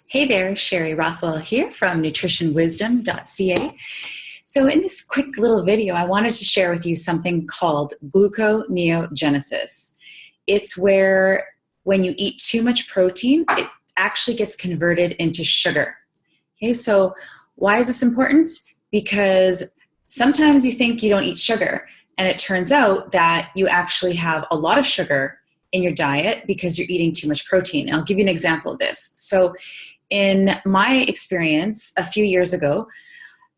Hey there, Sherry Rothwell here from nutritionwisdom.ca. So in this quick little video, I wanted to share with you something called gluconeogenesis. It's where when you eat too much protein, it actually gets converted into sugar. Okay, so why is this important? Because sometimes you think you don't eat sugar, and it turns out that you actually have a lot of sugar in your diet because you're eating too much protein. And I'll give you an example of this. So in my experience a few years ago,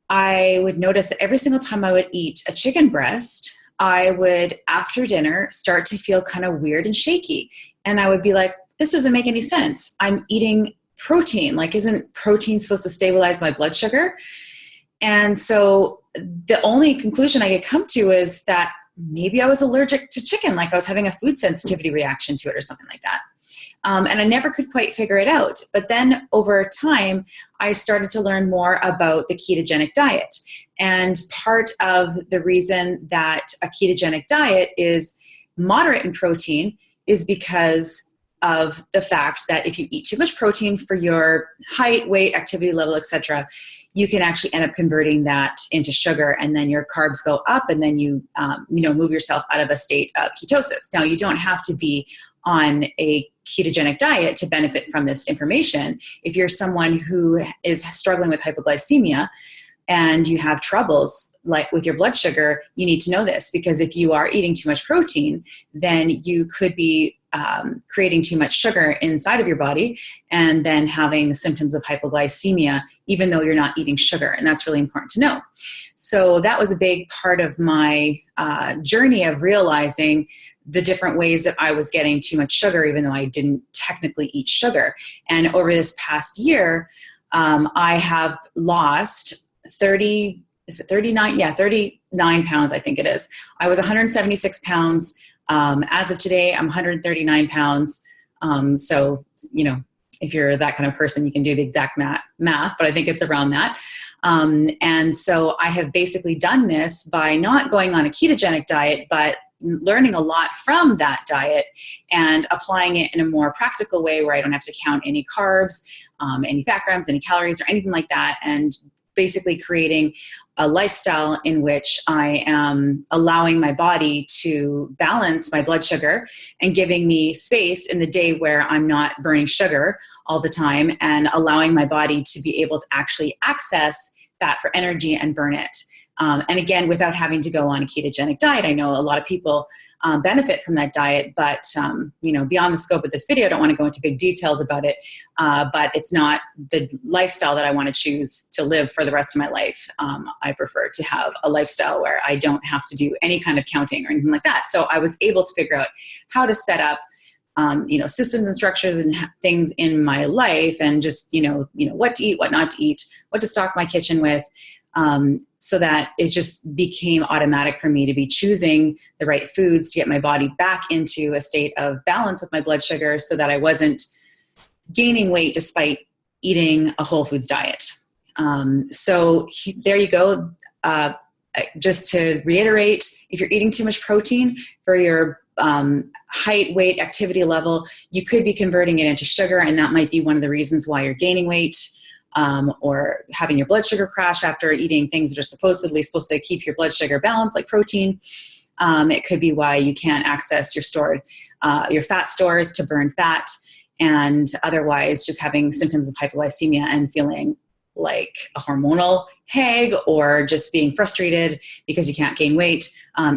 I would notice that every single time I would eat a chicken breast, I would, after dinner, start to feel kind of weird and shaky. And I would be like, this doesn't make any sense. I'm eating protein. Like, isn't protein supposed to stabilize my blood sugar? And so the only conclusion I could come to is that maybe I was allergic to chicken, like I was having a food sensitivity reaction to it or something like that. And I never could quite figure it out. But then over time, I started to learn more about the ketogenic diet. And part of the reason that a ketogenic diet is moderate in protein is because of the fact that if you eat too much protein for your height, weight, activity level, etc., you can actually end up converting that into sugar, and then your carbs go up, and then you move yourself out of a state of ketosis. Now, you don't have to be on a ketogenic diet to benefit from this information. If you're someone who is struggling with hypoglycemia and you have troubles like with your blood sugar, you need to know this, because if you are eating too much protein, then you could be creating too much sugar inside of your body and then having the symptoms of hypoglycemia, even though you're not eating sugar. And that's really important to know. So that was a big part of my journey of realizing the different ways that I was getting too much sugar, even though I didn't technically eat sugar. And over this past year, I have lost 39 pounds, I think it is. I was 176 pounds. As of today, I'm 139 pounds. So, if you're that kind of person, you can do the exact math, but I think it's around that. And so I have basically done this by not going on a ketogenic diet, but learning a lot from that diet and applying it in a more practical way where I don't have to count any carbs, any fat grams, any calories, or anything like that, and basically creating a lifestyle in which I am allowing my body to balance my blood sugar and giving me space in the day where I'm not burning sugar all the time, and allowing my body to be able to actually access fat for energy and burn it. And again, without having to go on a ketogenic diet. I know a lot of people benefit from that diet, but beyond the scope of this video, I don't want to go into big details about it, but it's not the lifestyle that I want to choose to live for the rest of my life. I prefer to have a lifestyle where I don't have to do any kind of counting or anything like that. So I was able to figure out how to set up systems and structures and things in my life, and just, what to eat, what not to eat, what to stock my kitchen with, so that it just became automatic for me to be choosing the right foods to get my body back into a state of balance with my blood sugar, so that I wasn't gaining weight despite eating a whole foods diet. So there you go. Just to reiterate, if you're eating too much protein for your height, weight, activity level, you could be converting it into sugar, and that might be one of the reasons why you're gaining weight, or having your blood sugar crash after eating things that are supposedly supposed to keep your blood sugar balanced, like protein. It could be why you can't access your fat stores to burn fat, and otherwise just having symptoms of hypoglycemia and feeling like a hormonal hag, or just being frustrated because you can't gain weight,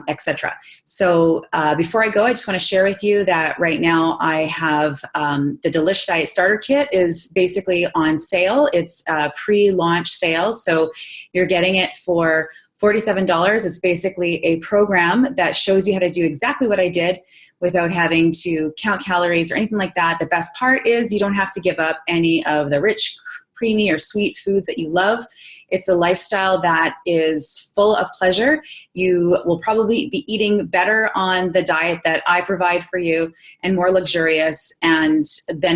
etc. So before I go, I just want to share with you that right now I have the Delish Diet Starter Kit is basically on sale. It's a pre-launch sale, so you're getting it for $47. It's basically a program that shows you how to do exactly what I did without having to count calories or anything like that. The best part is you don't have to give up any of the rich, creamy, or sweet foods that you love. It's a lifestyle that is full of pleasure. You will probably be eating better on the diet that I provide for you, and more luxurious than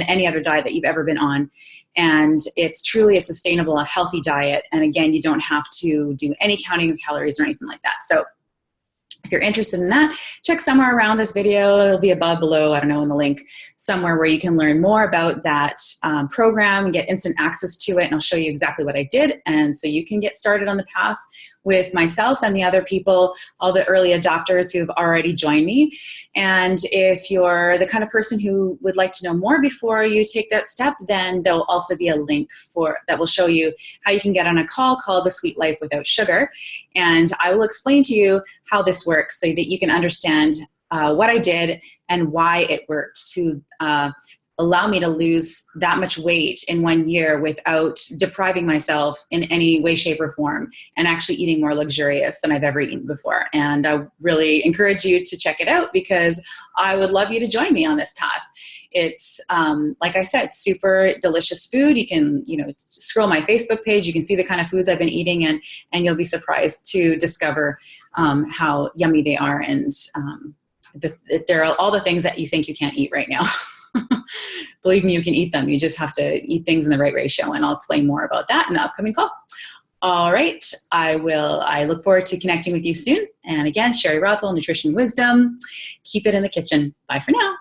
any other diet that you've ever been on. And it's truly a sustainable, a healthy diet. And again, you don't have to do any counting of calories or anything like that. So If you're interested in that, check somewhere around this video. It'll be above, below, I don't know, in the link somewhere where you can learn more about that program and get instant access to it. And I'll show you exactly what I did. And so you can get started on the path with myself and the other people, all the early adopters who've already joined me. And if you're the kind of person who would like to know more before you take that step, then there'll also be a link that will show you how you can get on a call called The Sweet Life Without Sugar. And I will explain to you how this works so that you can understand what I did and why it worked to allow me to lose that much weight in 1 year without depriving myself in any way, shape, or form, and actually eating more luxurious than I've ever eaten before. And I really encourage you to check it out because I would love you to join me on this path. It's, like I said, super delicious food. You can, scroll my Facebook page. You can see the kind of foods I've been eating, and you'll be surprised to discover how yummy they are. And they're all the things that you think you can't eat right now. Believe me, you can eat them. You just have to eat things in the right ratio, and I'll explain more about that in the upcoming call. All right, I look forward to connecting with you soon. And again, Sherry Rothwell, Nutrition Wisdom. Keep it in the kitchen. Bye for now.